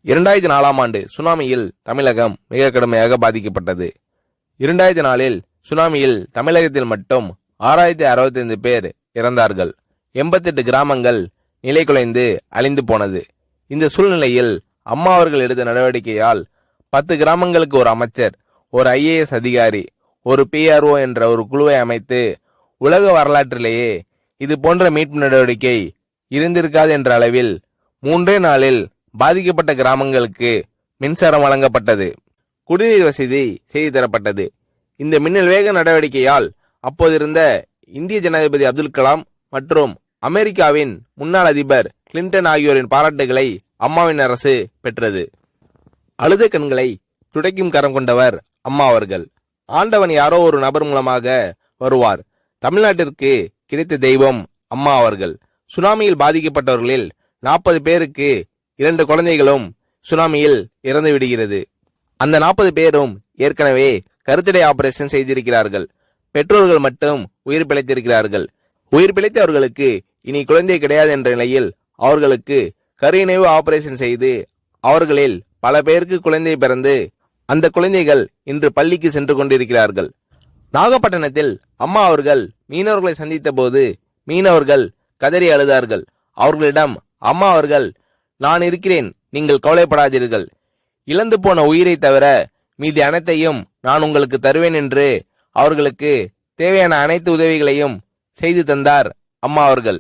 2004ஆம் ஆண்டு சுனாமியில் தமிழகம் மிக கடுமையாக பாதிக்கப்பட்டது. 2004இல் சுனாமியில் தமிழகத்தில் மட்டும் 6065 பேர் இறந்தார்கள். 88 கிராமங்கள் நிலைகுலைந்து அழிந்து போனது. இந்த சூழ்நிலையில் அம்மா அவர்கள் எடுத்த நடவடிக்கையால் 10 கிராமங்களுக்கு ஒரு அமைச்சர், ஒரு IAS அதிகாரி, ஒரு PRO என்ற ஒரு குழுவை அமைத்து உலக வரலாற்றிலேயே இது போன்ற மீட்பு நடவடிக்கை இருந்திருக்காது என்ற அளவில் 3 நாளில் பாதிக்கப்பட்ட கிராமங்களுக்கு மின்சாரம் வழங்கப்பட்டது. குடிநீர் வசதி செய்து தரப்பட்டது. இந்த மின்னல் வேக நடவடிக்கையால் அப்போதிருந்த இந்திய ஜனாதிபதி அப்துல் கலாம் மற்றும் அமெரிக்காவின் முன்னாள் அதிபர் கிளின்டன் ஆகியோரின் பாராட்டுகளை அம்மாவின் அரசு பெற்றது. அழுத கண்களை துடைக்கும் கரம் கொண்டவர் அம்மா அவர்கள். ஆண்டவன் யாரோ ஒரு நபர் மூலமாக வருவார். தமிழ்நாட்டிற்கு கிடைத்த தெய்வம் அம்மா அவர்கள். சுனாமியில் பாதிக்கப்பட்டவர்களில் 40 பேருக்கு 2 குழந்தைகளும் சுனாமியில் இறந்து விடுகிறது. அந்த 40 பேரும் ஏற்கனவே கருத்தடை ஆபரேஷன் செய்திருக்கிறார்கள். பெற்றோர்கள் மட்டும் உயிர் பிழைத்திருக்கிறார்கள். உயிர் பிழைத்தவர்களுக்கு இனி குழந்தை கிடையாது என்ற நிலையில் அவர்களுக்கு கருணைவு ஆபரேஷன் செய்து அவர்களில் பல பேருக்கு குழந்தை பிறந்து அந்த குழந்தைகள் இன்று பள்ளிக்கு சென்று கொண்டிருக்கிறார்கள். நாகப்பட்டினத்தில் அம்மா அவர்கள் மீனவர்களை சந்தித்த போது மீனவர்கள் கதறி அழுதார்கள். அவர்களிடம் அம்மா அவர்கள், நான் இருக்கிறேன், நீங்கள் கவலைப்படாதீர்கள், இழந்து போன உயிரை தவிர மீதி அனைத்தையும் நான் உங்களுக்கு தருவேன் என்று அவர்களுக்கு தேவையான அனைத்து உதவிகளையும் செய்து தந்தார் அம்மா அவர்கள்.